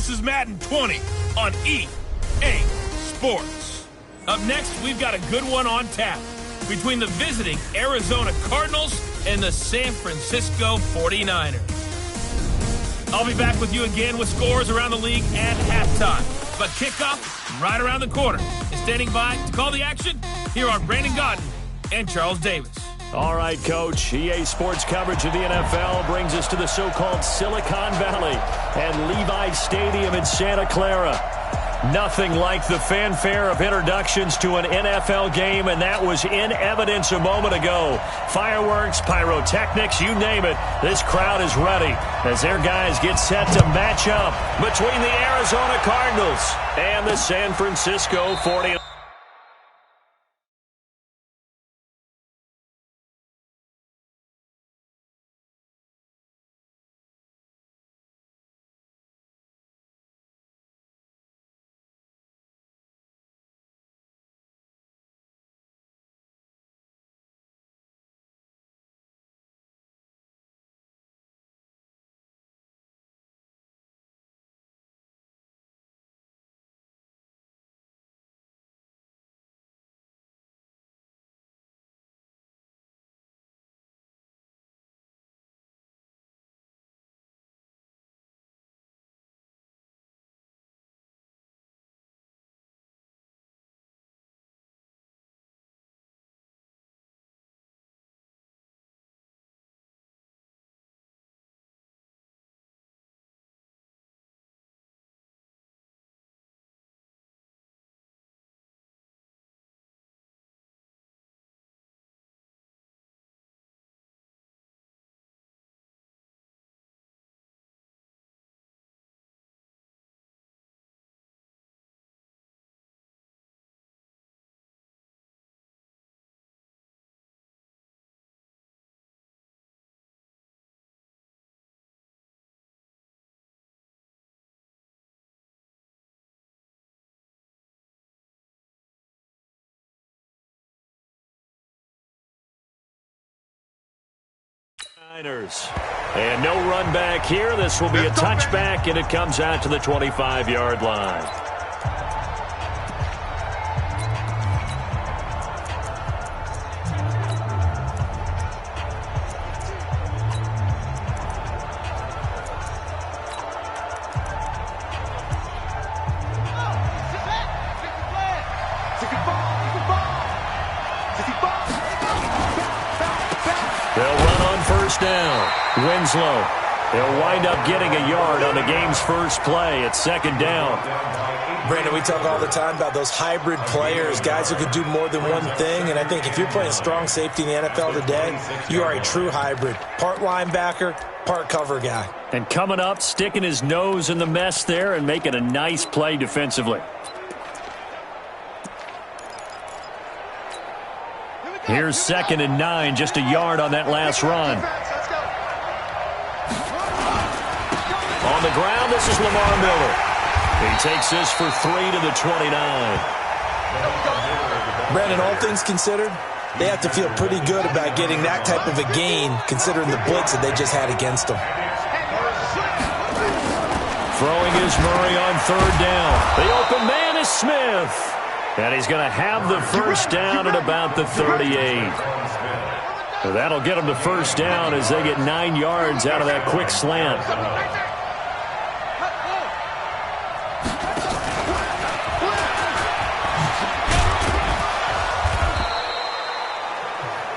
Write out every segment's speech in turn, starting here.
This is Madden 20 on EA Sports. Up next, we've got a good one on tap between the visiting Arizona Cardinals and the San Francisco 49ers. I'll be back with you again with scores around the league at halftime. But kickoff right around the corner. And standing by to call the action, here are Brandon Godden and Charles Davis. All right, Coach. EA Sports coverage of the NFL brings us to the so-called Silicon Valley and Levi Stadium in Santa Clara. Nothing like the fanfare of introductions to an NFL game, and that was in evidence a moment ago. Fireworks, pyrotechnics, you name it. This crowd is ready as their guys get set to match up between the Arizona Cardinals and the San Francisco 49ers. And no run back here. This will be a touchback, and it comes out to the 25-yard line. Down. Winslow. They'll wind up getting a yard on the game's first play at second down. Brandon, we talk all the time about those hybrid players, guys who could do more than one thing, and I think if you're playing strong safety in the NFL today, you are a true hybrid. Part linebacker, part cover guy. And coming up, sticking his nose in the mess there and making a nice play defensively. Here's 2nd and 9, just a yard on that last run. On the ground, this is Lamar Miller. He takes this for 3 to the 29. Brandon, all things considered, they have to feel pretty good about getting that type of a gain, considering the blitz that they just had against them. Throwing is Murray on 3rd down. The open man is Smith. And he's going to have the first down at about the 38. So that'll get them to first down as they get 9 yards out of that quick slant.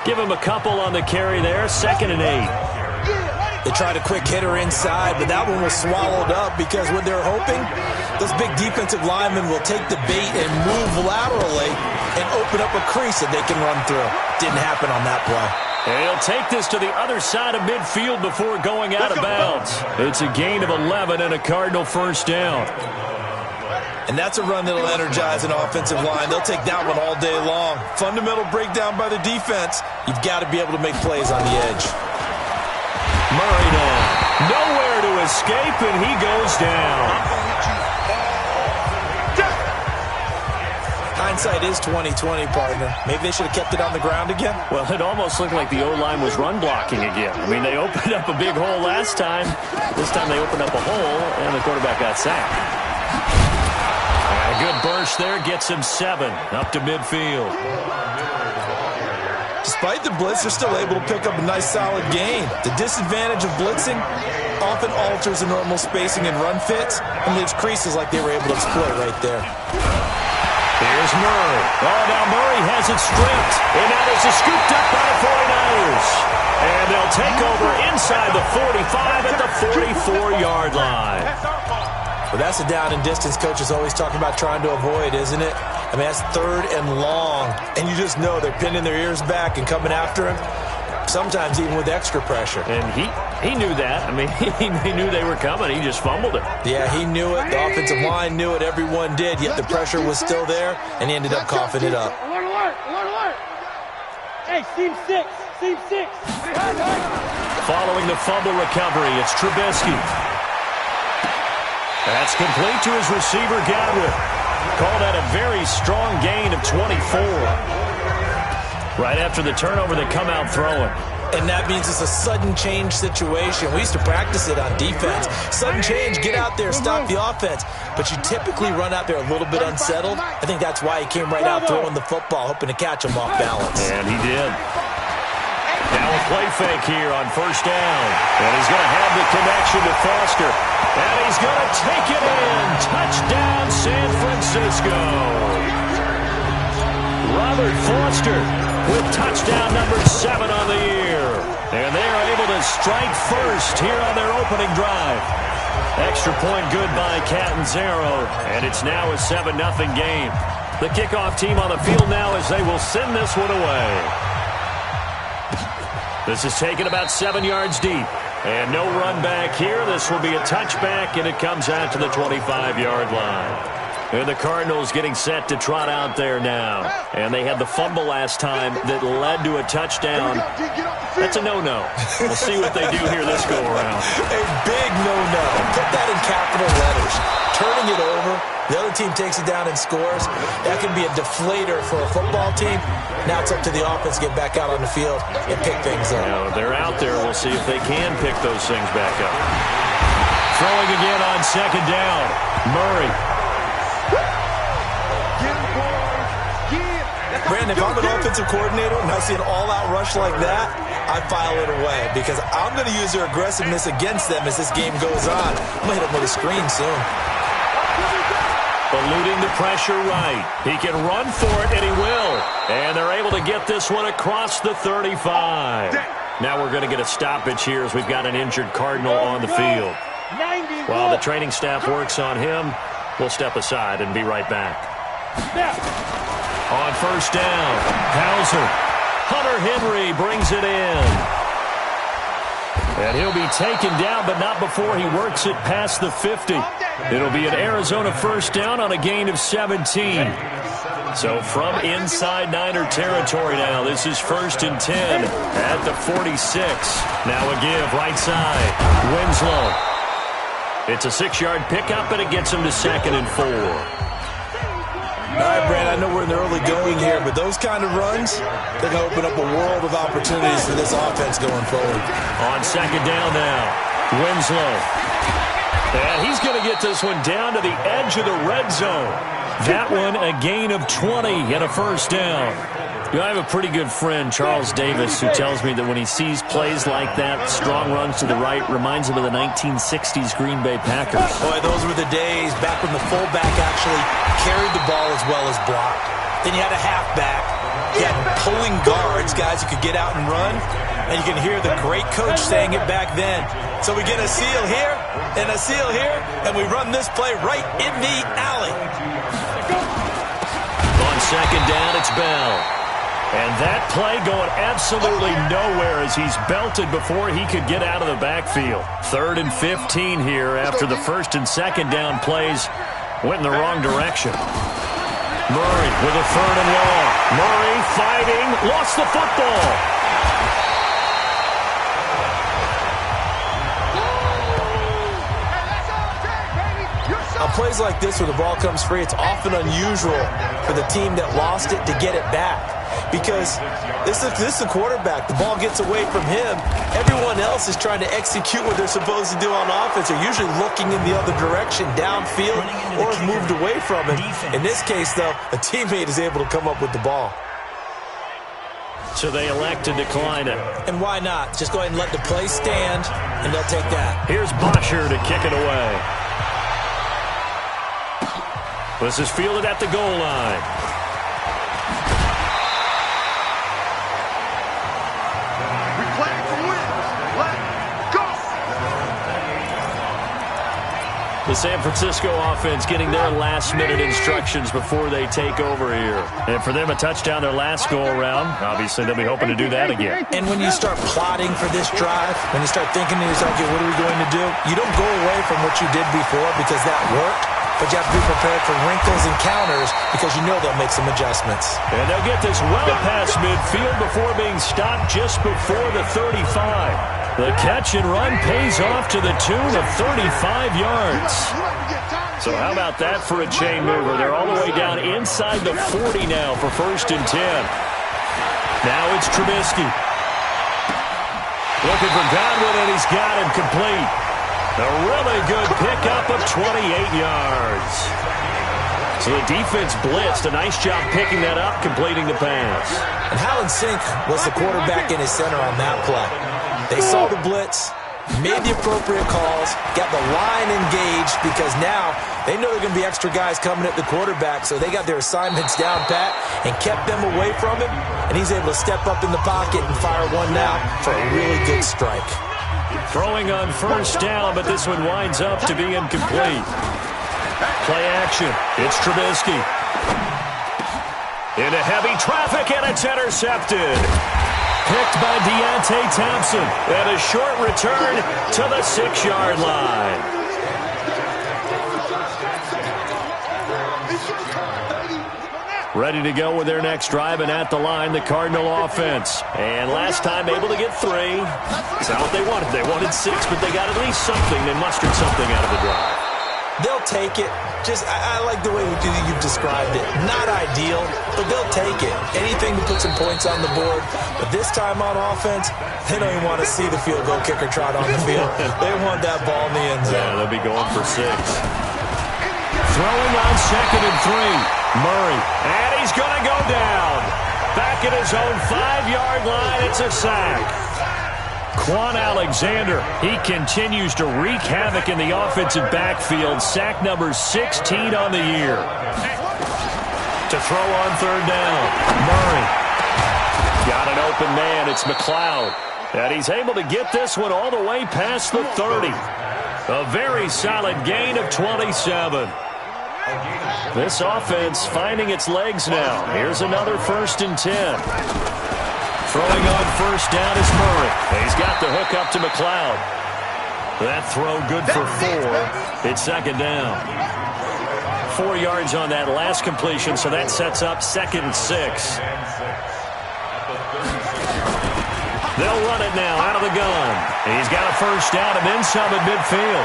Give him a couple on the carry there. 2nd and 8. They tried a quick hitter inside, but that one was swallowed up because what they're hoping, those big defensive linemen will take the bait and move laterally and open up a crease that they can run through. Didn't happen on that play. And he'll take this to the other side of midfield before going out of bounds. It's a gain of 11 and a Cardinal first down. And that's a run that'll energize an offensive line. They'll take that one all day long. Fundamental breakdown by the defense. You've got to be able to make plays on the edge. Murray now. Nowhere to escape, and he goes down. hindsight is 20/20, partner. Maybe they should have kept it on the ground again. Well, it almost looked like the O-line was run blocking again. I mean, they opened up a big hole last time. This time they opened up a hole, and the quarterback got sacked. And a good burst there gets him 7 up to midfield. Despite the blitz, they're still able to pick up a nice, solid gain. The disadvantage of blitzing often alters the normal spacing and run fits, and leaves creases like they were able to exploit right there. Here's Murray. Oh, now Murray has it stripped. And now there's a scooped up by the 49ers. And they'll take over inside the 45 at the 44-yard line. Well, that's a down and distance coach is always talking about trying to avoid, isn't it? I mean, that's 3rd and long. And you just know they're pinning their ears back and coming after him, sometimes even with extra pressure. And he knew that. I mean, he knew they were coming. He just fumbled it. Yeah, he knew it. The offensive line knew it. Everyone did. Yet the pressure was still there, and he ended up coughing it up. Alert, alert, alert, alert. Hey, seam 6. Seam 6. Following the fumble recovery, it's Trubisky. That's complete to his receiver, Godwin. Called out a very strong gain of 24. Right after the turnover, they come out throwing. And that means it's a sudden change situation. We used to practice it on defense. Sudden change, get out there, stop the offense. But you typically run out there a little bit unsettled. I think that's why he came right out throwing the football, hoping to catch him off balance. And he did. Now a play fake here on 1st down. And he's going to have the connection to Foster. And he's going to take it in. Touchdown, San Francisco. Robert Foster with touchdown number 7 on the year. And they are able to strike first here on their opening drive. Extra point good by Catanzaro. And it's now a 7-0 game. The kickoff team on the field now as they will send this one away. This is taken about 7 yards deep. And no run back here. This will be a touchback, and it comes out to the 25-yard line. And the Cardinals getting set to trot out there now. And they had the fumble last time that led to a touchdown. That's a no-no. We'll see what they do here this go-around. A big no-no. Put that in capital letters. Turning it over. The other team takes it down and scores. That can be a deflator for a football team. Now it's up to the offense to get back out on the field and pick things up. Now, they're out there. We'll see if they can pick those things back up. Throwing again on 2nd down. Murray. Brandon, if I'm an offensive coordinator and I see an all-out rush like that, I file it away because I'm going to use their aggressiveness against them as this game goes on. I'm going to hit them with a screen soon. Eluding the pressure right. He can run for it, and he will. And they're able to get this one across the 35. Now we're going to get a stoppage here as we've got an injured Cardinal on the field. While the training staff works on him, we'll step aside and be right back. On 1st down, Hauser. Hunter Henry brings it in. And he'll be taken down, but not before he works it past the 50. It'll be an Arizona 1st down on a gain of 17. So from inside Niner territory now, this is 1st and 10 at the 46. Now a give right side. Winslow. It's a 6-yard pickup, and it gets him to 2nd and 4. All right, Brandon, I know we're in the early going here, but those kind of runs, they're going to open up a world of opportunities for this offense going forward. On 2nd down now, Winslow. And he's going to get this one down to the edge of the red zone. That one a gain of 20 and a 1st down. You know, I have a pretty good friend, Charles Davis, who tells me that when he sees plays like that, strong runs to the right, reminds him of the 1960s Green Bay Packers. Boy, those were the days back when the fullback actually carried the ball as well as blocked. Then you had a halfback. You had pulling guards, guys who could get out and run. And you can hear the great coach saying it back then. So we get a seal here and a seal here, and we run this play right in the alley. On 2nd down, it's Bell. And that play going absolutely nowhere as he's belted before he could get out of the backfield. 3rd and 15 here after the 1st and 2nd down plays went in the wrong direction. Murray with a 3rd and long. Murray fighting, lost the football. On plays like this where the ball comes free, it's often unusual for the team that lost it to get it back. Because this is the quarterback. The ball gets away from him. Everyone else is trying to execute what they're supposed to do on offense. They're usually looking in the other direction, downfield, or have moved away from him. In this case, though, a teammate is able to come up with the ball. So they elect to decline it. And why not? Just go ahead and let the play stand, and they'll take that. Here's Bosher to kick it away. This is fielded at the goal line. The San Francisco offense getting their last-minute instructions before they take over here. And for them, a touchdown their last go-around. Obviously, they'll be hoping to do that again. And when you start plotting for this drive, when you start thinking to yourself, okay, what are we going to do? You don't go away from what you did before because that worked, but you have to be prepared for wrinkles and counters because you know they'll make some adjustments. And they'll get this well past midfield before being stopped just before the 35. The catch and run pays off to the tune of 35 yards. So how about that for a chain mover? They're all the way down inside the 40 now for 1st and 10. Now it's Trubisky. Looking for Godwin, and he's got him complete. A really good pickup of 28 yards. So the defense blitzed. A nice job picking that up, completing the pass. And Howland Sink was the quarterback in his center on that play. They saw the blitz, made the appropriate calls, got the line engaged because now they know there are going to be extra guys coming at the quarterback, so they got their assignments down pat and kept them away from him, and he's able to step up in the pocket and fire one now for a really good strike. Throwing on 1st down, but this one winds up to be incomplete. Play action. It's Trubisky. Into heavy traffic, and it's intercepted. Picked by Deontay Thompson, and a short return to the 6-yard line. Ready to go with their next drive, and at the line, the Cardinal offense. And last time able to get 3. That's not what they wanted. They wanted 6, but they got at least something. They mustered something out of the drive. They'll take it. I like the way you've described it. Not ideal, but they'll take it. Anything to put some points on the board. But this time on offense, they don't even want to see the field goal kicker trot on the field. They want that ball in the end zone. Yeah, they'll be going for 6. Throwing on 2nd and 3. Murray, and he's going to go down. Back at his own 5-yard line, it's a sack. Quan Alexander, he continues to wreak havoc in the offensive backfield. Sack number 16 on the year. To throw on 3rd down, Murray. Got an open man, it's McLeod. And he's able to get this one all the way past the 30. A very solid gain of 27. This offense finding its legs now. Here's another 1st and 10. Throwing on 1st down is Murray. He's got the hook up to McLeod. That throw good for 4. It's 2nd down. 4 yards on that last completion, so that sets up 2nd and 6. They'll run it now out of the gun. He's got a 1st down and then some at midfield.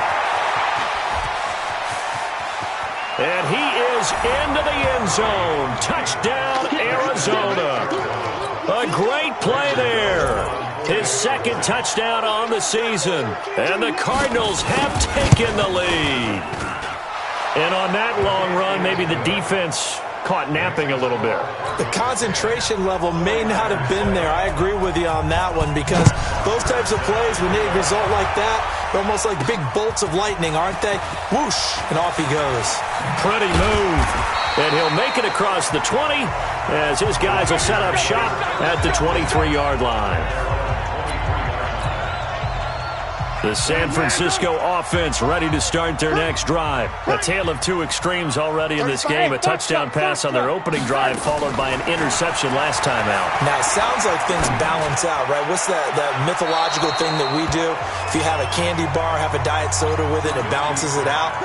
And he is into the end zone. Touchdown, Arizona. A great play there. His 2nd touchdown on the season. And the Cardinals have taken the lead. And on that long run, maybe the defense caught napping a little bit. The concentration level may not have been there. I agree with you on that one because those types of plays, when they result like that, they're almost like big bolts of lightning, aren't they? Whoosh, and off he goes. Pretty move. And he'll make it across the 20 as his guys will set up shop at the 23-yard line. The San Francisco offense ready to start their next drive. A tale of 2 extremes already in this game. A touchdown pass on their opening drive followed by an interception last time out. Now, it sounds like things balance out, right? What's that mythological thing that we do? If you have a candy bar, have a diet soda with it, it balances it out.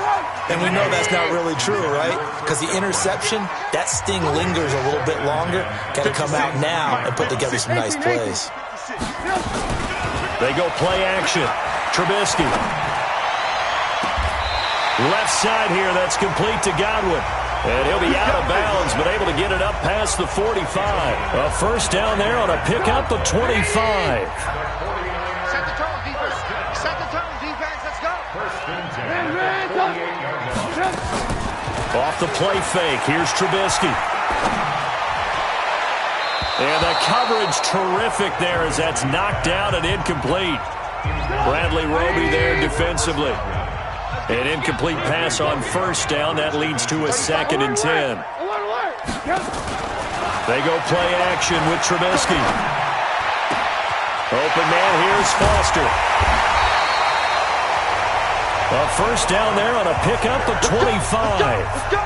And we know that's not really true, right? Because the interception, that sting lingers a little bit longer. Got to come out now and put together some nice plays. They go play action. Trubisky. Left side here, that's complete to Godwin. And he'll be out of bounds, but able to get it up past the 45. A first down there on a pickup of 25. Set the tone, defense. Set the tone, defense. Let's go. Off the play fake, here's Trubisky. And the coverage terrific there as that's knocked down and incomplete. Bradley Roby there defensively. An incomplete pass on first down. That leads to a 2nd and 10. They go play action with Trubisky. Open man, here's Foster. A first down there on a pickup of 25.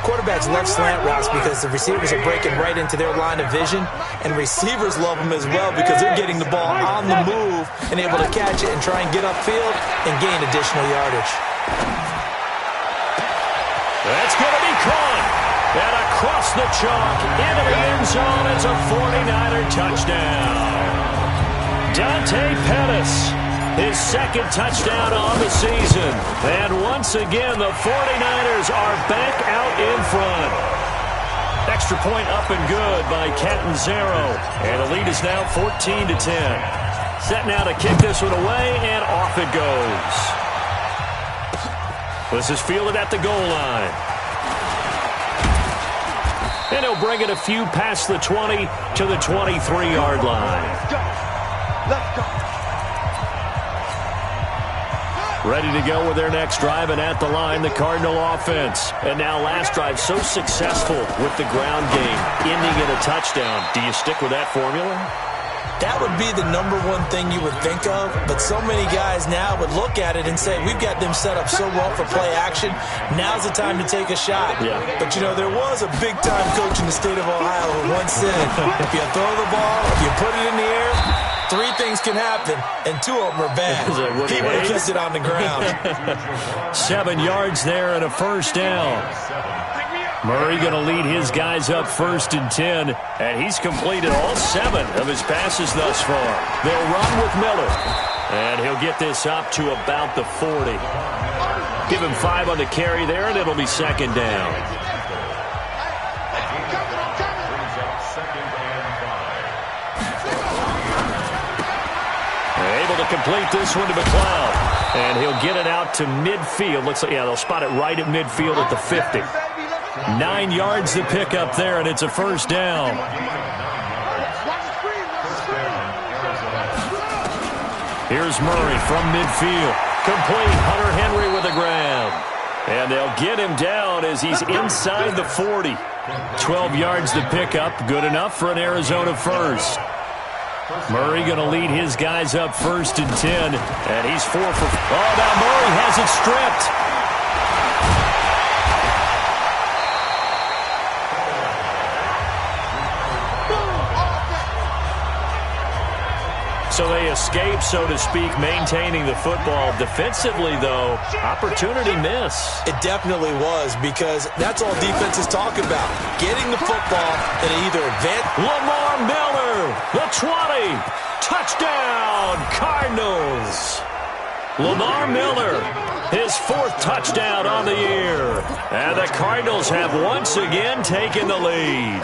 Quarterbacks love slant routes because the receivers are breaking right into their line of vision, and receivers love them as well because they're getting the ball on the move and able to catch it and try and get upfield and gain additional yardage. That's going to be caught. And across the chalk into the end zone. It's a 49er touchdown. Dante Pettis, his 2nd touchdown on the season. And once again, the 49ers are back out in front. Extra point up and good by Catanzaro. And the lead is now 14-10. Set now to kick this one away, and off it goes. This is fielded at the goal line. And he'll bring it a few past the 20 to the 23-yard line. Let's go. Ready to go with their next drive, and at the line, the Cardinal offense. And now last drive so successful with the ground game, ending in a touchdown. Do you stick with that formula? That would be the number one thing you would think of, but so many guys now would look at it and say, we've got them set up so well for play action, now's the time to take a shot. Yeah. But, you know, there was a big-time coach in the state of Ohio who once said, if you throw the ball, if you put it in the air, 3 things can happen, and 2 of them are bad. He would have kissed it on the ground. 7 yards there and a first down. Murray going to lead his guys up 1st and 10, and he's completed all 7 of his passes thus far. They'll run with Miller, and he'll get this up to about the 40. Give him 5 on the carry there, and it'll be 2nd down. Able to complete this one to McLeod, and he'll get it out to midfield. Looks like, yeah, they'll spot it right at midfield at the 50. 9 yards to pick up there, and it's a first down. Here's Murray from midfield. Complete. Hunter Henry with a grab. And they'll get him down as he's inside the 40. 12 yards to pick up. Good enough for an Arizona first. Murray going to lead his guys up 1st and 10. And he's 4 for... Oh, now Murray has it stripped. So they escape, so to speak, maintaining the football. Defensively, though, opportunity miss. It definitely was, because that's all defenses talk about. Getting the football and either advance. Lamar Miller, the 20. Touchdown, Cardinals. Lamar Miller, his 4th touchdown on the year. And the Cardinals have once again taken the lead.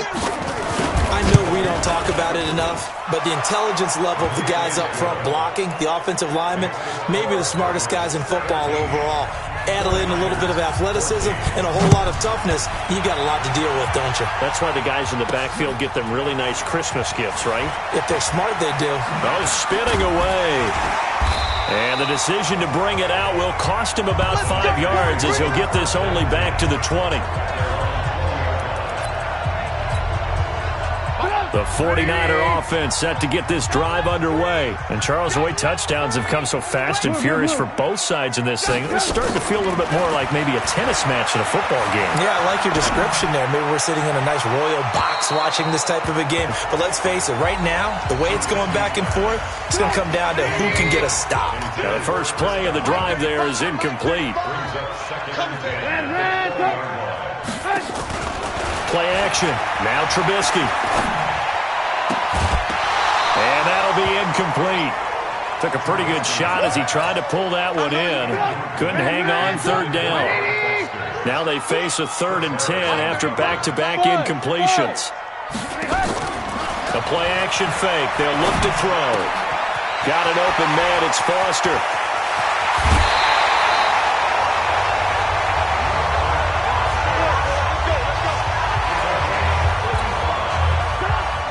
I know we don't talk about it enough, but the intelligence level of the guys up front blocking, the offensive linemen, maybe the smartest guys in football overall. Add in a little bit of athleticism and a whole lot of toughness, you got a lot to deal with, don't you? That's why the guys in the backfield get them really nice Christmas gifts, right? If they're smart, they do. Oh, spinning away. And the decision to bring it out will cost him about 5 yards as he'll get this only back to the 20. The 49er offense set to get this drive underway. And Charles, the way touchdowns have come so fast and furious for both sides in this thing, it's starting to feel a little bit more like maybe a tennis match in a football game. Yeah, I like your description there. Maybe we're sitting in a nice royal box watching this type of a game. But let's face it, right now, the way it's going back and forth, it's going to come down to who can get a stop. Now, the first play of the drive there is incomplete. Play action. Now Trubisky. And that'll be incomplete. Took a pretty good shot as he tried to pull that one in. Couldn't hang on, third down. Now they face a 3rd and 10 after back-to-back incompletions. A play-action fake. They'll look to throw. Got an open man. It's Foster.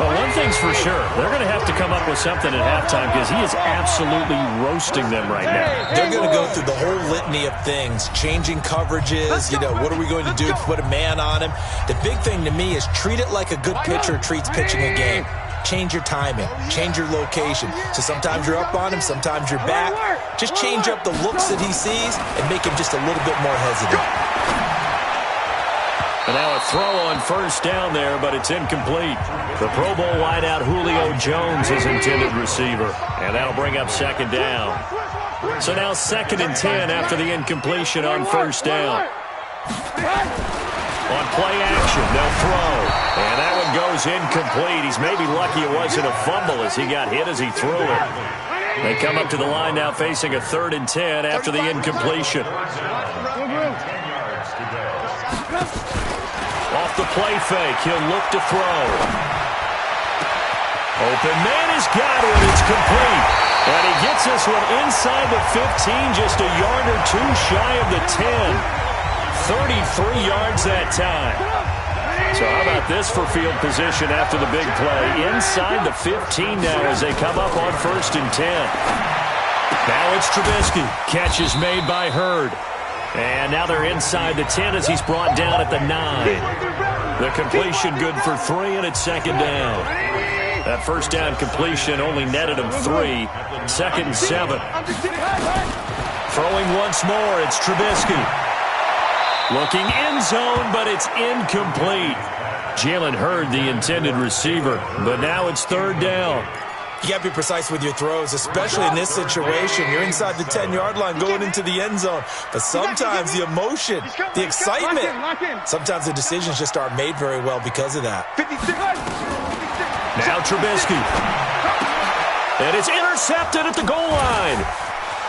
Well, one thing's for sure. They're going to have to come up with something at halftime because he is absolutely roasting them right now. They're going to go through the whole litany of things, changing coverages, what are we going to do to put a man on him? The big thing to me is treat it like a good pitcher treats pitching a game. Change your timing, change your location. So sometimes you're up on him, sometimes you're back. Just change up the looks that he sees and make him just a little bit more hesitant. And now a throw on first down there, but it's incomplete. The Pro Bowl wideout Julio Jones is intended receiver, and that'll bring up 2nd down. So now 2nd and 10 after the incompletion on first down. On play action, they'll throw, and that one goes incomplete. He's maybe lucky it wasn't a fumble as he got hit as he threw it. They come up to the line now facing a 3rd and 10 after the incompletion. Off the play fake, he'll look to throw. Open man has got it. It's complete. And he gets this one inside the 15, just a yard or two shy of the 10. 33 yards that time. So how about this for field position after the big play? Inside the 15 now as they come up on 1st and 10. Now it's Trubisky. Catch is made by Hurd. And now they're inside the 10 as he's brought down at the 9. The completion good for 3, and it's 2nd down. That first down completion only netted him 3. 2nd and 7. Throwing once more, it's Trubisky. Looking end zone, but it's incomplete. Jalen Hurd, the intended receiver, but now it's 3rd down. You got to be precise with your throws, especially in this situation. You're inside the 10-yard line going into the end zone. But sometimes the emotion, the excitement, sometimes the decisions just aren't made very well because of that. Now Trubisky. And it's intercepted at the goal line.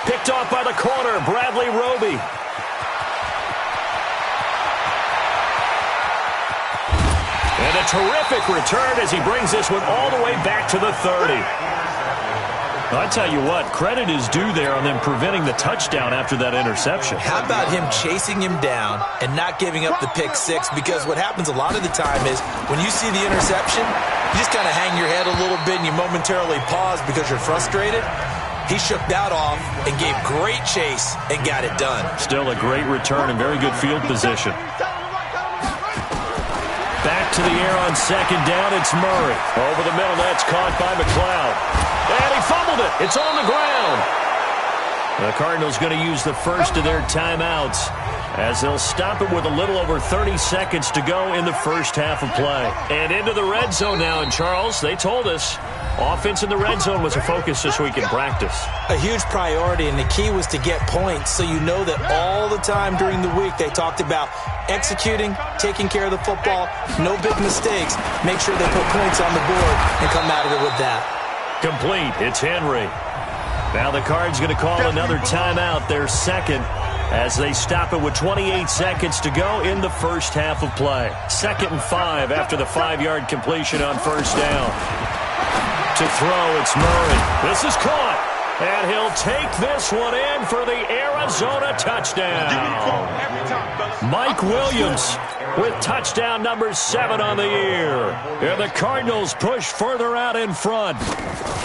Picked off by the corner, Bradley Roby. And a terrific return as he brings this one all the way back to the 30. I tell you what, credit is due there on them preventing the touchdown after that interception. How about him chasing him down and not giving up the pick 6? Because what happens a lot of the time is when you see the interception, you just kind of hang your head a little bit and you momentarily pause because you're frustrated. He shook that off and gave great chase and got it done. Still a great return and very good field position. Back to the air on 2nd down, it's Murray. Over the middle, that's caught by McLeod. And he fumbled it. It's on the ground. The Cardinals going to use the first of their timeouts as they'll stop it with a little over 30 seconds to go in the first half of play. And into the red zone now. And Charles, they told us offense in the red zone was a focus this week in practice. A huge priority, and the key was to get points. So you know that all the time during the week they talked about executing, taking care of the football, no big mistakes. Make sure they put points on the board and come out of it with that. Complete. It's Henry. Now the Cards going to call another timeout, their second, as they stop it with 28 seconds to go in the first half of play. 2nd and 5 after the 5-yard completion on first down. To throw, it's Murray. This is caught, and he'll take this one in for the Arizona touchdown. Mike Williams with touchdown number 7 on the year. And the Cardinals push further out in front.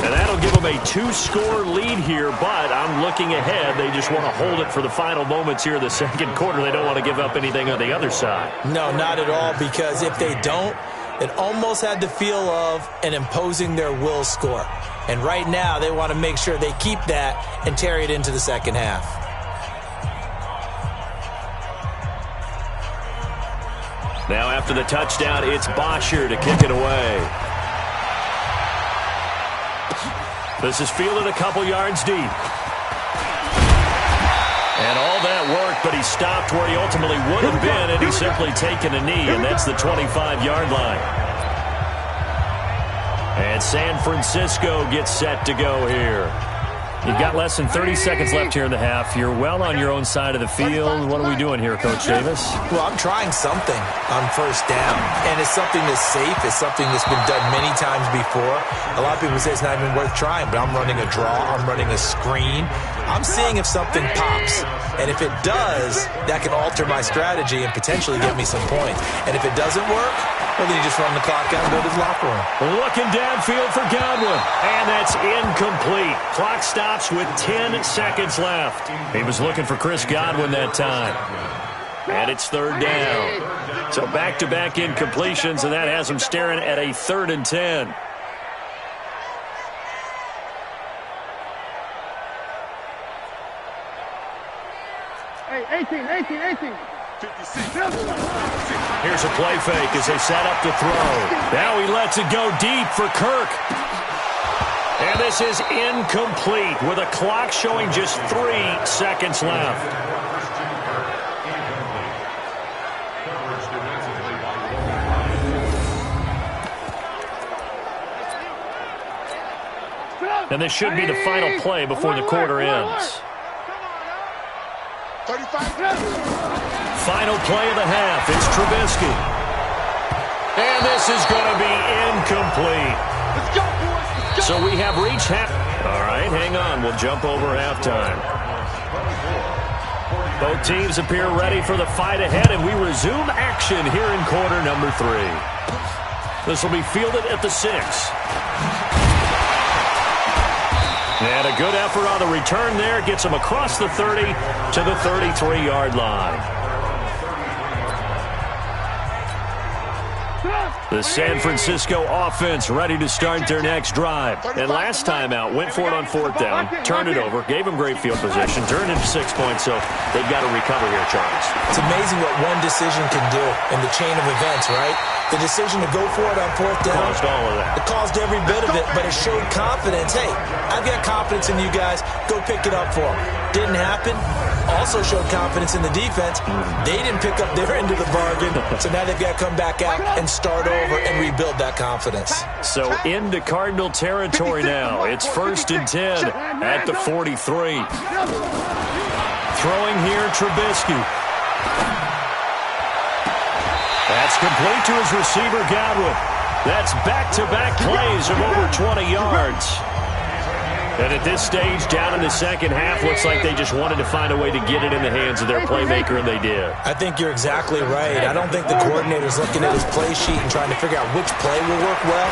And that'll give them a 2-score lead here, but I'm looking ahead. They just want to hold it for the final moments here in the second quarter. They don't want to give up anything on the other side. No, not at all, because if they don't, it almost had the feel of an imposing their will score. And right now, they want to make sure they keep that and carry it into the second half. Now after the touchdown, it's Bosher to kick it away. This is fielded a couple yards deep. And all that worked, but he stopped where he ultimately would have been, and he's simply taken a knee, and that's the 25-yard line. And San Francisco gets set to go here. You've got less than 30 seconds left here in the half. You're well on your own side of the field. What are we doing here, Coach Davis? Well, I'm trying something on first down, and it's something that's safe. It's something that's been done many times before. A lot of people say it's not even worth trying, but I'm running a draw. I'm running a screen. I'm seeing if something pops, and if it does, that can alter my strategy and potentially get me some points. And if it doesn't work, well, then you just run the clock out and go to the locker room. Looking downfield for Godwin, and that's incomplete. Clock stops with 10 seconds left. He was looking for Chris Godwin that time. And it's third down. So back-to-back incompletions, and that has him staring at a 3rd and 10. Hey, 18. Here's a play fake as they set up to throw. Now he lets it go deep for Kirk. And this is incomplete with a clock showing just 3 seconds left. And this should be the final play before the quarter ends. Final play of the half. It's Trubisky. And this is going to be incomplete. Let's go, boys. Let's go. So we have reached half. All right, hang on. We'll jump over halftime. Both teams appear ready for the fight ahead, and we resume action here in quarter number 3. This will be fielded at the 6. And a good effort on the return there. Gets him across the 30 to the 33-yard line. The San Francisco offense ready to start their next drive. And last time out, went for it on 4th down, turned it over, gave them great field position, turned into 6 points, so they've got to recover here, Charles. It's amazing what one decision can do in the chain of events, right? The decision to go for it on 4th down. Caused all of that. It caused every bit of it, but it showed confidence. Hey, I've got confidence in you guys. Go pick it up for them. Didn't happen. Also showed confidence in the defense. They didn't pick up their end of the bargain, so now they've got to come back out and start over and rebuild that confidence. So into Cardinal territory now. It's 1st and 10 at the 43. Throwing here, Trubisky. That's complete to his receiver, Godwin. That's back-to-back plays of over 20 yards. And at this stage, down in the second half, looks like they just wanted to find a way to get it in the hands of their playmaker, and they did. I think you're exactly right. I don't think the coordinator's looking at his play sheet and trying to figure out which play will work well.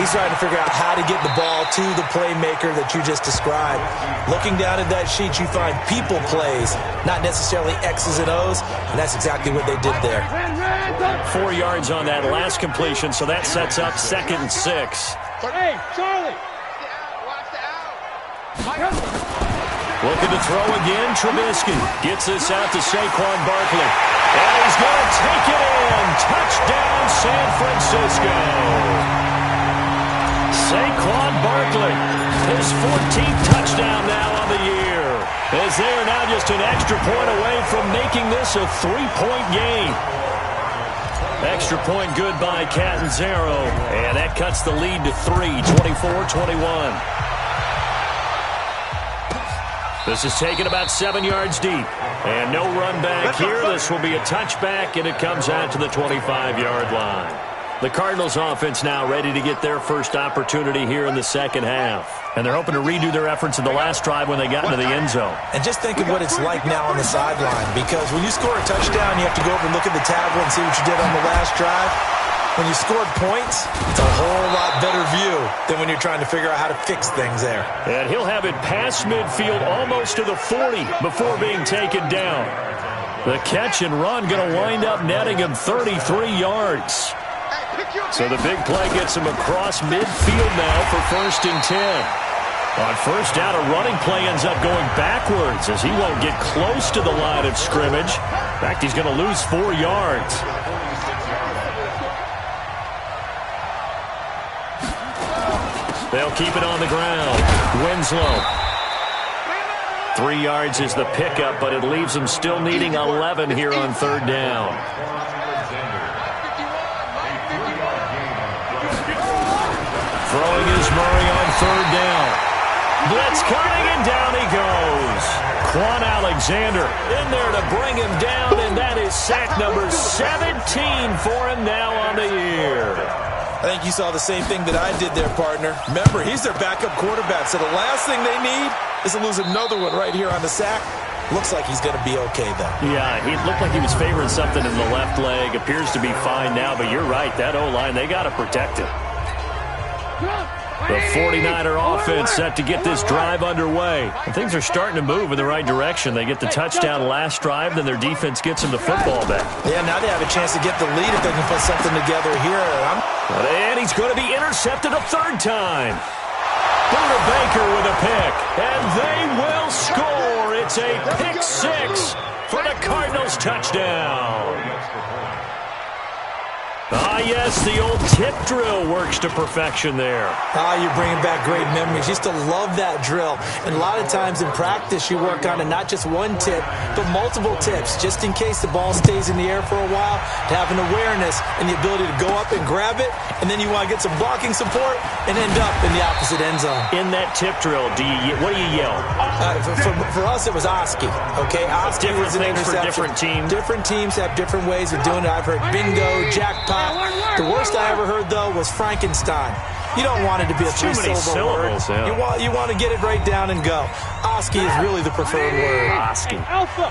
He's trying to figure out how to get the ball to the playmaker that you just described. Looking down at that sheet, you find people plays, not necessarily X's and O's, and that's exactly what they did there. 4 yards on that last completion, so that sets up 2nd and 6. Hey, Charlie. Looking to throw again, Trubisky. Gets this out to Saquon Barkley. And he's going to take it in. Touchdown, San Francisco. Saquon Barkley, his 14th touchdown now on the year. As they are now just an extra point away from making this a 3-point game. Extra point good by Catanzaro. And that cuts the lead to 3, 24-21. This is taken about 7 yards deep. And no run back here. This will be a touchback, and it comes out to the 25-yard line. The Cardinals offense now ready to get their first opportunity here in the second half. And they're hoping to redo their efforts in the last drive when they got into the end zone. And just think of what it's like now on the sideline. Because when you score a touchdown, you have to go over and look at the tablet and see what you did on the last drive. When you scored points, it's a whole lot better view than when you're trying to figure out how to fix things there. And he'll have it past midfield almost to the 40 before being taken down. The catch and run going to wind up netting him 33 yards. So the big play gets him across midfield now for 1st and 10. On 1st down, a running play ends up going backwards as he won't get close to the line of scrimmage. In fact, he's going to lose 4 yards. They'll keep it on the ground. Winslow. 3 yards is the pickup, but it leaves them still needing 11 here on 3rd down. Throwing is Murray on 3rd down. Blitz coming, and down he goes. Quan Alexander in there to bring him down, and that is sack number 17 for him now on the year. I think you saw the same thing that I did there, partner. Remember, he's their backup quarterback, so the last thing they need is to lose another one right here on the sack. Looks like he's going to be okay, though. Yeah, he looked like he was favoring something in the left leg. Appears to be fine now, but you're right. That O-line, they got to protect it. The 49er offense set to get this drive underway. And things are starting to move in the right direction. They get the touchdown last drive, then their defense gets them the football back. Yeah, now they have a chance to get the lead if they can put something together here. And he's going to be intercepted a third time. Buda Baker with a pick, and they will score. It's a pick six for the Cardinals touchdown. Ah, yes, the old tip drill works to perfection there. Ah, you're bringing back great memories. Used to love that drill. And a lot of times in practice, you work on it, not just one tip, but multiple tips, just in case the ball stays in the air for a while, to have an awareness and the ability to go up and grab it, and then you want to get some blocking support and end up in the opposite end zone. In that tip drill, what do you yell? For us, it was Oski. Okay, Oski was an interception. For different teams. Different teams have different ways of doing it. I've heard bingo, jackpot. The worst I ever heard, though, was Frankenstein. You don't want it to be a three-syllable word. Yeah. You want to get it right down and go. Oski is really the preferred word. Oski. Alpha.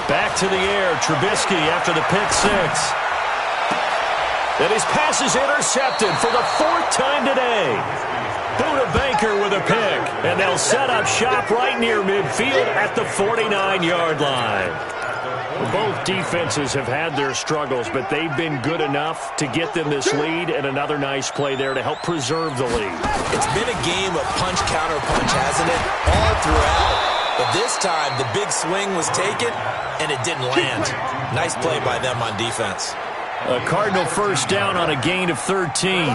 Back to the air. Trubisky after the pick six. And his pass is intercepted for the fourth time today. Buda Baker with a pick, and they'll set up shop right near midfield at the 49-yard line. Both defenses have had their struggles, but they've been good enough to get them this lead, and another nice play there to help preserve the lead. It's been a game of punch, counter, punch, hasn't it? All throughout. But this time, the big swing was taken, and it didn't land. Nice play by them on defense. A Cardinal first down on a gain of 13.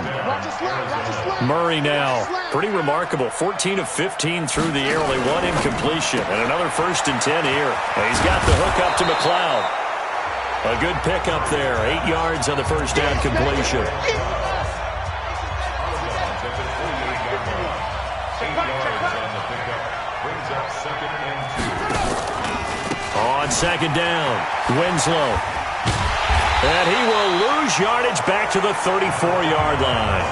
Murray now, pretty remarkable, 14 of 15 through the air, only one incompletion, and another 1st and 10 here. And he's got the hook up to McLeod. A good pick up there, 8 yards on the first down completion. On second down, Winslow. And he will lose yardage back to the 34-yard line.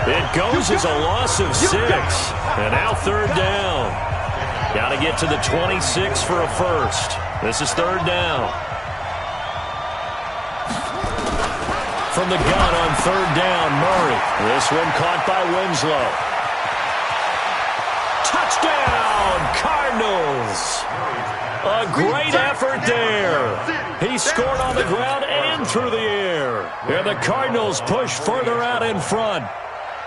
It goes as a loss of 6. And now third down. Got to get to the 26 for a first. This is third down. From the gun on third down, Murray. This one caught by Winslow. Touchdown, Cardinals. A great effort there. He scored on the ground and through the air. And the Cardinals push further out in front.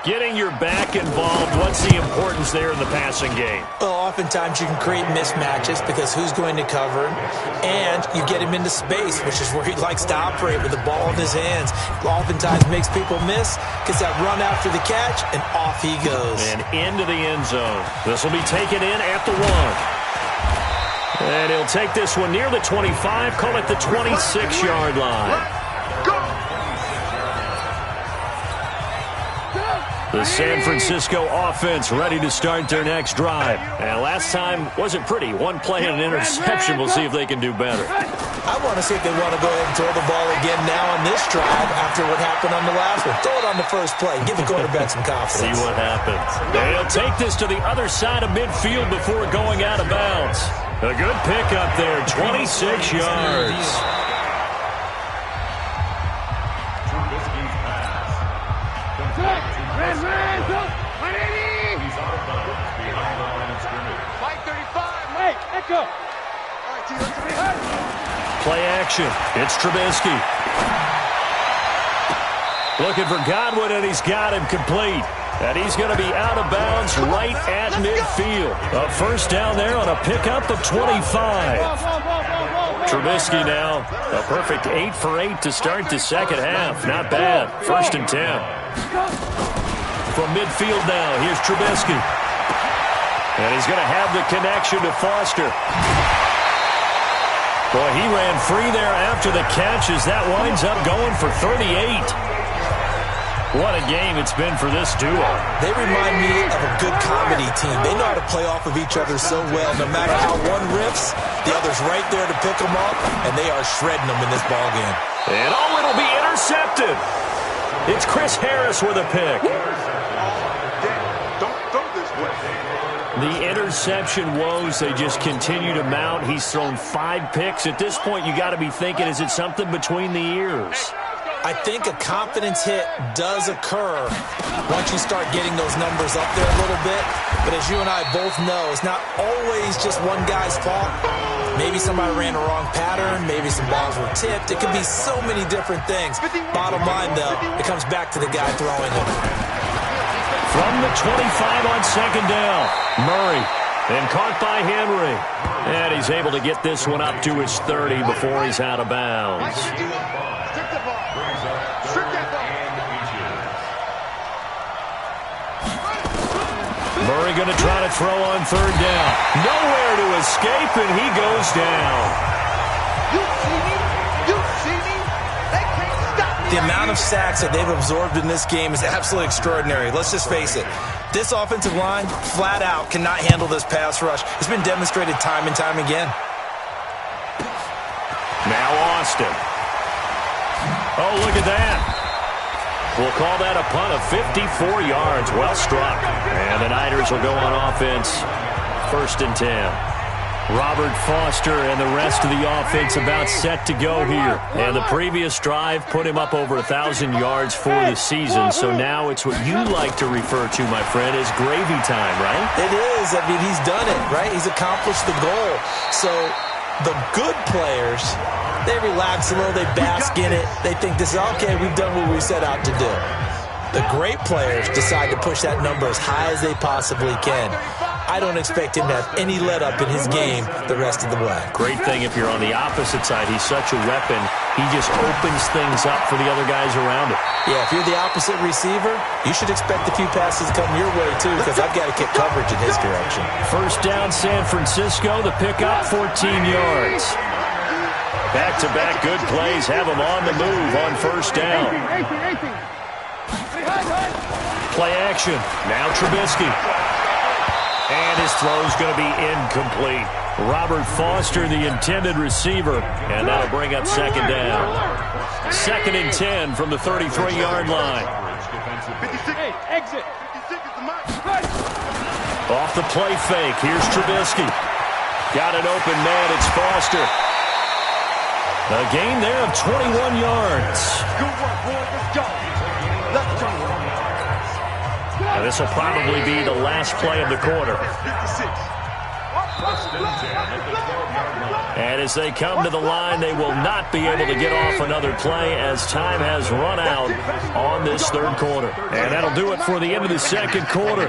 Getting your back involved, what's the importance there in the passing game? Well, oftentimes you can create mismatches because who's going to cover him, and you get him into space, which is where he likes to operate with the ball in his hands. Oftentimes makes people miss, gets that run after the catch, and off he goes. And into the end zone. This will be taken in at the 1. And he'll take this one near the 25, call it the 26-yard line. The San Francisco offense ready to start their next drive. And last time wasn't pretty. One play and an interception. We'll see if they can do better. I want to see if they want to go ahead and throw the ball again now on this drive after what happened on the last one. Throw it on the first play. Give the quarterback some confidence. See what happens. They'll take this to the other side of midfield before going out of bounds. A good pick up there, 26 yards. Play action. It's Trubisky. Looking for Godwin, and he's got him complete. And he's going to be out of bounds right at midfield. A first down there on a pickup of 25. Trubisky now, a perfect 8 for 8 to start the second half. Not bad. 1st and 10. From midfield now, here's Trubisky. And he's going to have the connection to Foster. Boy, he ran free there after the catch as that winds up going for 38. What a game it's been for this duo. They remind me of a good comedy team. They know how to play off of each other so well. No matter how one riffs, the other's right there to pick them up, and they are shredding them in this ballgame. And oh, it'll be intercepted. It's Chris Harris with a pick. Don't throw this way. The interception woes, they just continue to mount. He's thrown 5 picks. At this point, you got to be thinking, is it something between the ears? I think a confidence hit does occur once you start getting those numbers up there a little bit. But as you and I both know, it's not always just one guy's fault. Maybe somebody ran the wrong pattern. Maybe some balls were tipped. It could be so many different things. Bottom line, though, it comes back to the guy throwing it. From the 25 on second down, Murray. And caught by Henry. And he's able to get this one up to his 30 before he's out of bounds. Murray going to try to throw on third down. Nowhere to escape, and he goes down. You see me? You see me? They can't stop me. The amount of sacks that they've absorbed in this game is absolutely extraordinary. Let's just face it. This offensive line, flat out, cannot handle this pass rush. It's been demonstrated time and time again. Now Austin. Oh, look at that. We'll call that a punt of 54 yards. Well struck. And the Niners will go on offense. 1st and 10. Robert Foster and the rest of the offense about set to go here. And the previous drive put him up over 1,000 yards for the season. So now it's what you like to refer to, my friend, as gravy time, right? It is. I mean, he's done it, right? He's accomplished the goal. So the good players, they relax a little, they bask in it. They think this is, okay, we've done what we set out to do. The great players decide to push that number as high as they possibly can. I don't expect him to have any let-up in his game the rest of the way. Great thing if you're on the opposite side. He's such a weapon. He just opens things up for the other guys around him. Yeah, if you're the opposite receiver, you should expect a few passes come your way, too, because I've got to kick coverage in his direction. 1st down, San Francisco. The pickup, 14 yards. Back-to-back good plays have him on the move on 1st down. Play action. Now Trubisky. And his throw's going to be incomplete. Robert Foster, the intended receiver, and that'll bring up 2nd down. 2nd and 10 from the 33-yard line. 56. Hey, exit. 56 is the mark. Off the play fake. Here's Trubisky. Got an open man. It's Foster. A gain there of 21 yards. Good work, boy. Let's go. Let's go. Now this will probably be the last play of the quarter. And as they come to the line, they will not be able to get off another play as time has run out on this 3rd quarter. And that'll do it for the end of the 2nd quarter.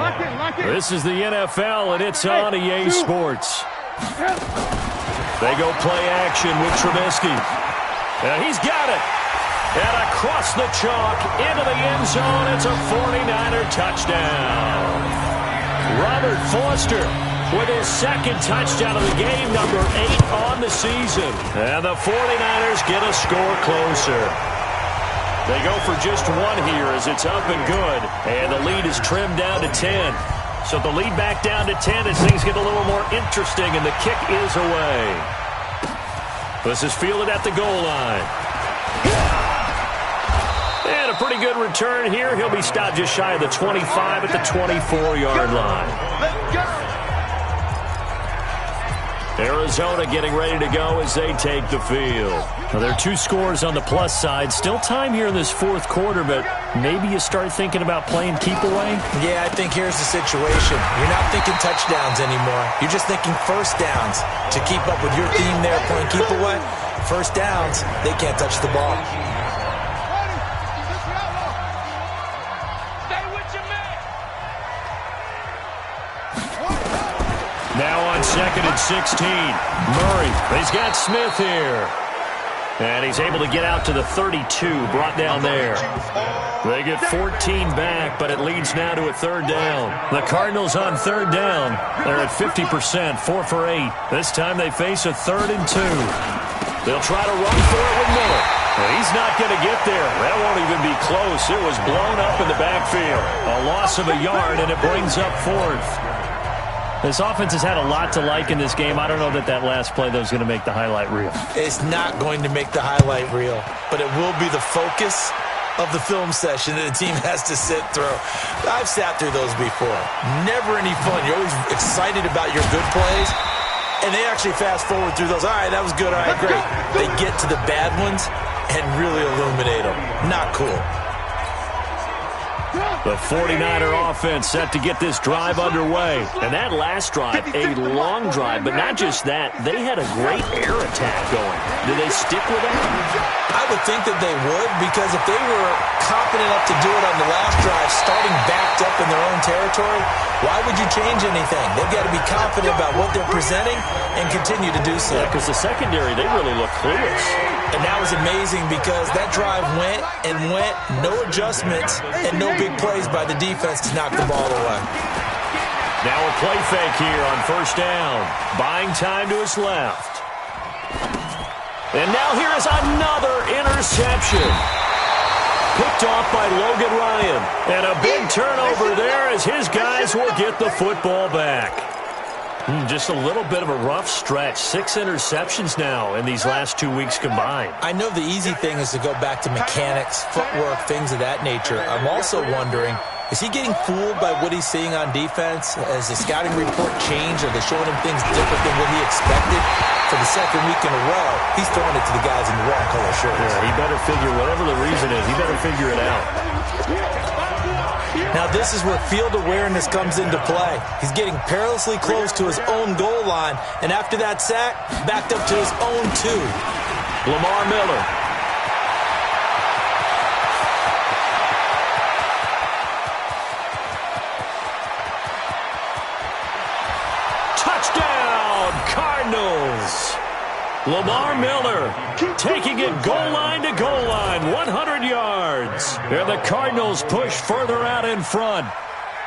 This is the NFL, and it's on EA Sports. They go play action with Trubisky. And he's got it. And across the chalk, into the end zone, it's a 49er touchdown. Robert Foster with his 2nd touchdown of the game, number 8 on the season. And the 49ers get a score closer. They go for just 1 here as it's up and good. And the lead is trimmed down to 10. So the lead back down to 10 as things get a little more interesting, and the kick is away. This is fielded at the goal line. And a pretty good return here. He'll be stopped just shy of the 25 at the 24-yard line. Let's go. Arizona getting ready to go as they take the field. Now, there are 2 scores on the plus side. Still time here in this 4th quarter, but maybe you start thinking about playing keep away? Yeah, I think here's the situation. You're not thinking touchdowns anymore. You're just thinking 1st downs. To keep up with your theme there, playing keep away, 1st downs, they can't touch the ball. Now on 2nd and 16, Murray. He's got Smith here. And he's able to get out to the 32, brought down there. They get 14 back, but it leads now to a 3rd down. The Cardinals on 3rd down. They're at 50%, 4 for 8. This time they face a 3rd and 2. They'll try to run for it with Miller. And he's not going to get there. That won't even be close. It was blown up in the backfield. A loss of a yard, and it brings up fourth. This offense has had a lot to like in this game. I don't know that last play, though, is going to make the highlight reel. It's not going to make the highlight reel, but it will be the focus of the film session that the team has to sit through. I've sat through those before. Never any fun. You're always excited about your good plays, and they actually fast forward through those. All right, that was good. All right, great. They get to the bad ones and really illuminate them. Not cool. The 49er offense set to get this drive underway. And that last drive, a long drive, but not just that. They had a great air attack going. Do they stick with that? I would think that they would, because if they were confident enough to do it on the last drive, starting backed up in their own territory, why would you change anything? They've got to be confident about what they're presenting and continue to do so. Yeah, because the secondary, they really look clueless. And that was amazing because that drive went and went, no adjustments, and no big plays by the defense to knock the ball away. Now a play fake here on first down. Buying time to his left. And now here is another interception. Picked off by Logan Ryan. And a big turnover there as his guys will get the football back. Just a little bit of a rough stretch. 6 interceptions now in these last 2 weeks combined. I know the easy thing is to go back to mechanics, footwork, things of that nature. I'm also wondering, is he getting fooled by what he's seeing on defense? Has the scouting report changed? Are they showing him things different than what he expected? For the second week in a row, he's throwing it to the guys in the wrong color shirts. Yeah, he better figure, whatever the reason is, he better figure it out. Now this is where field awareness comes into play. He's getting perilously close to his own goal line, and after that sack, backed up to his own 2. Lamar Miller. Touchdown, Cardinals. Lamar Miller taking it goal line to goal line, 100 yards. And the Cardinals push further out in front.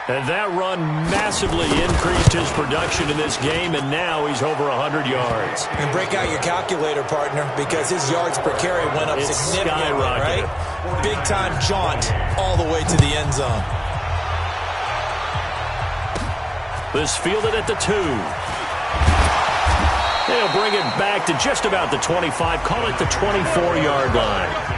And that run massively increased his production in this game, and now he's over 100 yards. And break out your calculator, partner, because his yards per carry went up significantly, right? Big-time jaunt all the way to the end zone. This fielded at the 2. They'll bring it back to just about the 25, call it the 24-yard line.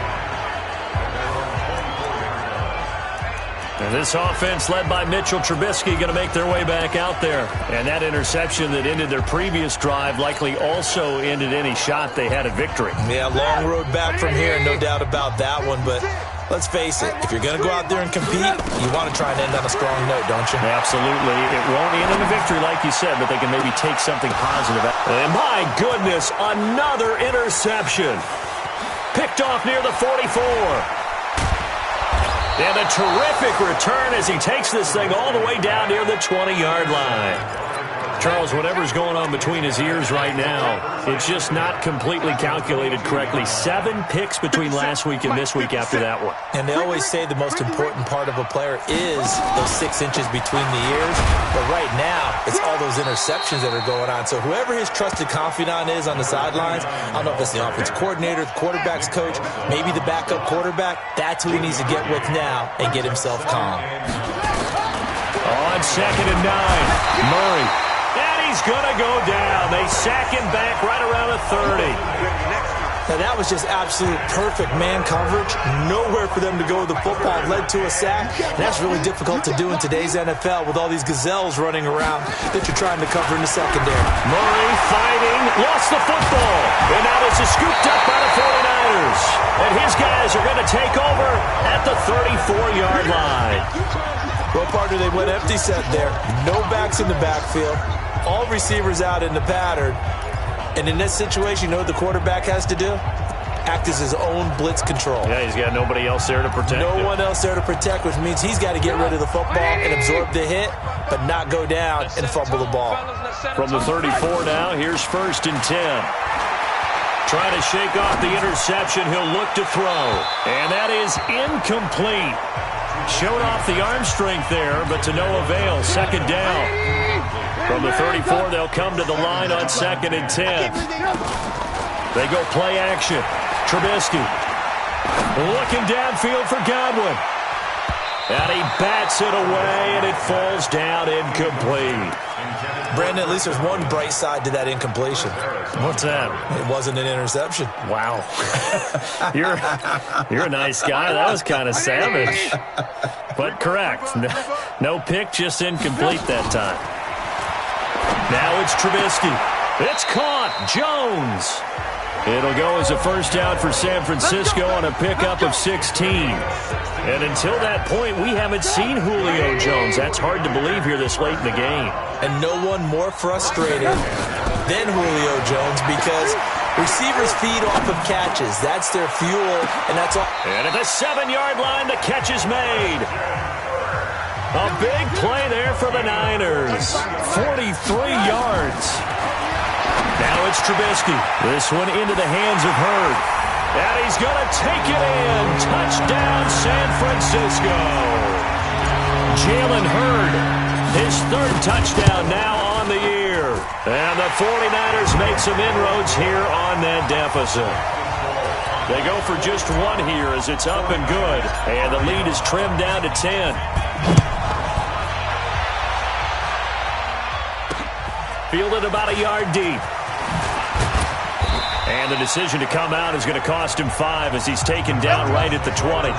And this offense led by Mitchell Trubisky going to make their way back out there. And that interception that ended their previous drive likely also ended any shot they had at victory. Yeah, long road back from here, no doubt about that one. But let's face it, if you're going to go out there and compete, you want to try and end on a strong note, don't you? Absolutely. It won't end in a victory like you said, but they can maybe take something positive. And my goodness, another interception. Picked off near the 44. And a terrific return as he takes this thing all the way down near the 20-yard line. Charles, whatever's going on between his ears right now, it's just not completely calculated correctly. 7 picks between last week and this week after that one. And they always say the most important part of a player is those 6 inches between the ears. But right now, it's all those interceptions that are going on. So whoever his trusted confidant is on the sidelines, I don't know if it's the offensive coordinator, the quarterback's coach, maybe the backup quarterback, that's who he needs to get with now and get himself calm. On 2nd and 9, Murray. And he's going to go down. They sack him back right around the 30. Now that was just absolute perfect man coverage. Nowhere for them to go with the football. Led to a sack. And that's really difficult to do in today's NFL with all these gazelles running around that you're trying to cover in the secondary. Murray fighting. Lost the football. And now this is scooped up by the 49ers. And his guys are going to take over at the 34-yard line. Well, partner, they went empty set there. No backs in the backfield. All receivers out in the pattern. And in this situation, you know what the quarterback has to do? Act as his own blitz control. Yeah, he's got nobody else there to protect him. No one else there to protect, which means he's got to get rid of the football and absorb the hit, but not go down and fumble the ball. From the 34 now, here's 1st and 10. Trying to shake off the interception. He'll look to throw. And that is incomplete. Showed off the arm strength there, but to no avail. 2nd down. From the 34, they'll come to the line on 2nd and 10. They go play action. Trubisky looking downfield for Godwin. And he bats it away, and it falls down incomplete. Brandon, at least there's one bright side to that incompletion. What's that? It wasn't an interception. Wow. You're a nice guy. That was kind of savage. But correct. No pick, just incomplete that time. Now it's Trubisky. It's caught. Jones. It'll go as a first down for San Francisco on a pickup of 16. And until that point, we haven't seen Julio Jones. That's hard to believe here this late in the game. And no one more frustrated than Julio Jones because receivers feed off of catches. That's their fuel, and that's all. And at the 7-yard line, the catch is made. A big play there for the Niners. 43 yards. Now it's Trubisky. This one into the hands of Hurd. And he's going to take it in. Touchdown, San Francisco. Jalen Hurd, his third touchdown now on the year. And the 49ers make some inroads here on that deficit. They go for just one here as it's up and good. And the lead is trimmed down to 10. Fielded about a yard deep. And the decision to come out is going to cost him 5 as he's taken down right at the 20.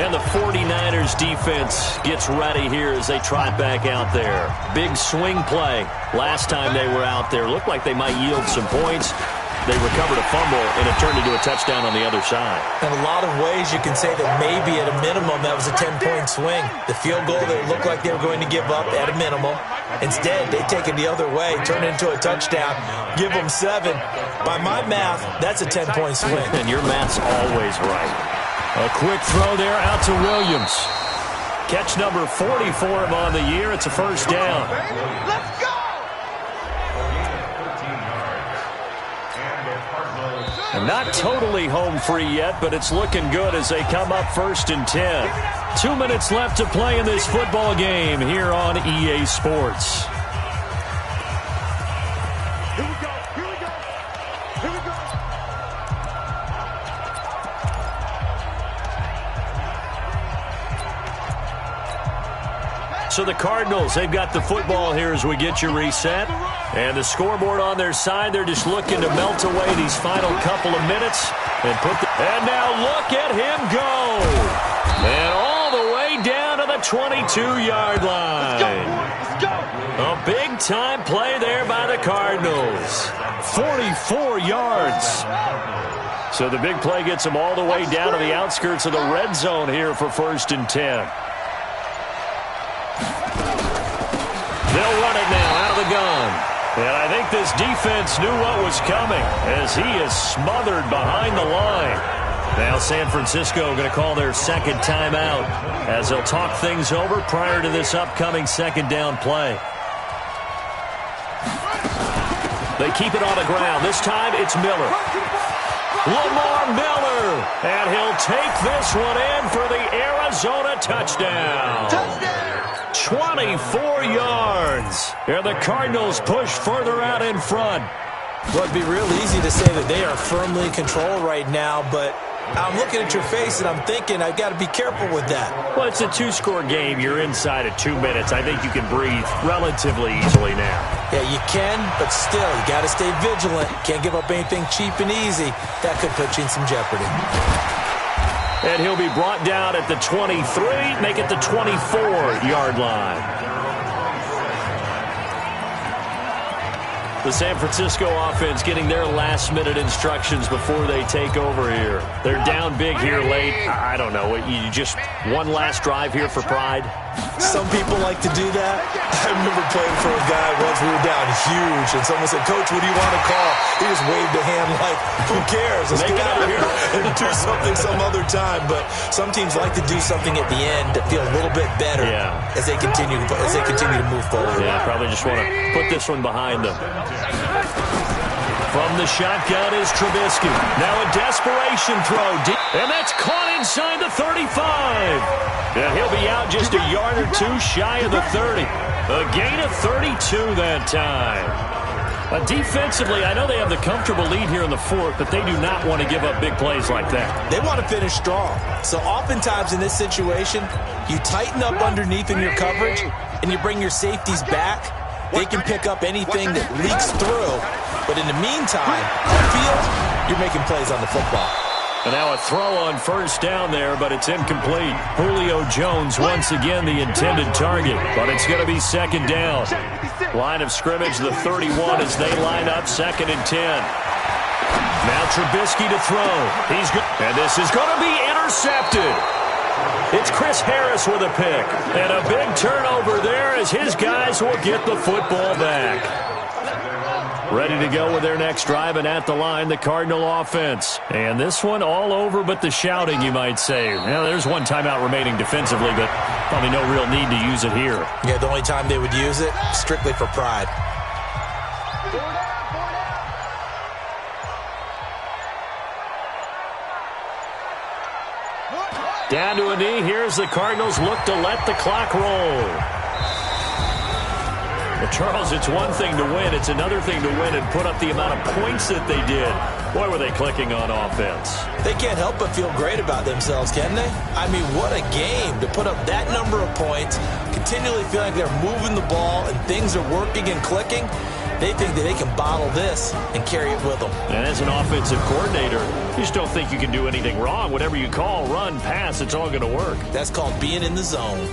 And the 49ers defense gets ready here as they trot back out there. Big swing play. Last time they were out there, looked like they might yield some points. They recovered a fumble, and it turned into a touchdown on the other side. In a lot of ways, you can say that maybe at a minimum that was a 10-point swing. The field goal, they looked like they were going to give up at a minimum. Instead, they take it the other way, turn it into a touchdown, give them 7. By my math, that's a 10-point swing. And your math's always right. A quick throw there out to Williams. Catch number 40 for him on the year. It's a first down. Let's go! And not totally home free yet, but it's looking good as they come up 1st and 10. 2 minutes left to play in this football game here on EA Sports. Here we go, here we go, here we go. So the Cardinals, they've got the football here as we get you reset. And the scoreboard on their side, they're just looking to melt away these final couple of minutes. And now look at him go. And all the way down to the 22-yard line. Let's go! A big-time play there by the Cardinals. 44 yards. So the big play gets them all the way down to the outskirts of the red zone here for 1st and 10. They'll run it now out of the gun. And I think this defense knew what was coming as he is smothered behind the line. Now San Francisco going to call their second timeout as they'll talk things over prior to this upcoming second down play. They keep it on the ground. This time it's Miller. Lamar Miller. And he'll take this one in for the Arizona touchdown. 24 yards. And the Cardinals push further out in front. Well, it'd be real easy to say that they are firmly in control right now, but I'm looking at your face and I'm thinking I've got to be careful with that. Well, it's a 2-score game. You're inside of 2 minutes. I think you can breathe relatively easily now. Yeah, you can, but still, you got to stay vigilant. Can't give up anything cheap and easy. That could put you in some jeopardy. And he'll be brought down at the 23, make it the 24-yard line. The San Francisco offense getting their last-minute instructions before they take over here. They're down big here late. I don't know. You just one last drive here for pride? Some people like to do that. I remember playing for a guy once. We were down huge, and someone said, "Coach, what do you want to call?" He just waved a hand like, "Who cares? Let's get out of here and do something some other time." But some teams like to do something at the end to feel a little bit better as they continue to move forward. Yeah, probably just want to put this one behind them. From the shotgun is Trubisky. Now a desperation throw. And that's caught inside the 35. And he'll be out just a yard or two shy of the 30. A gain of 32 that time. Defensively, I know they have the comfortable lead here in the fourth, but they do not want to give up big plays like that. They want to finish strong. So oftentimes in this situation, you tighten up underneath in your coverage, and you bring your safeties back. They can pick up anything that leaks through. But in the meantime, upfield, you're making plays on the football. And now a throw on first down there, but it's incomplete. Julio Jones once again the intended target, but it's going to be second down. Line of scrimmage, the 31 as they line up, 2nd and 10. Now Trubisky to throw. And this is going to be intercepted. It's Chris Harris with a pick. And a big turnover there as his guys will get the football back. Ready to go with their next drive, and at the line, the Cardinal offense. And this one all over but the shouting, you might say. Now, there's one timeout remaining defensively, but probably no real need to use it here. Yeah, the only time they would use it, strictly for pride. Down to a knee. Here's the Cardinals look to let the clock roll. Well, Charles, it's one thing to win. It's another thing to win and put up the amount of points that they did. Boy, were they clicking on offense. They can't help but feel great about themselves, can they? I mean, what a game to put up that number of points, continually feeling like they're moving the ball and things are working and clicking. They think that they can bottle this and carry it with them. And as an offensive coordinator, you just don't think you can do anything wrong. Whatever you call, run, pass, it's all going to work. That's called being in the zone.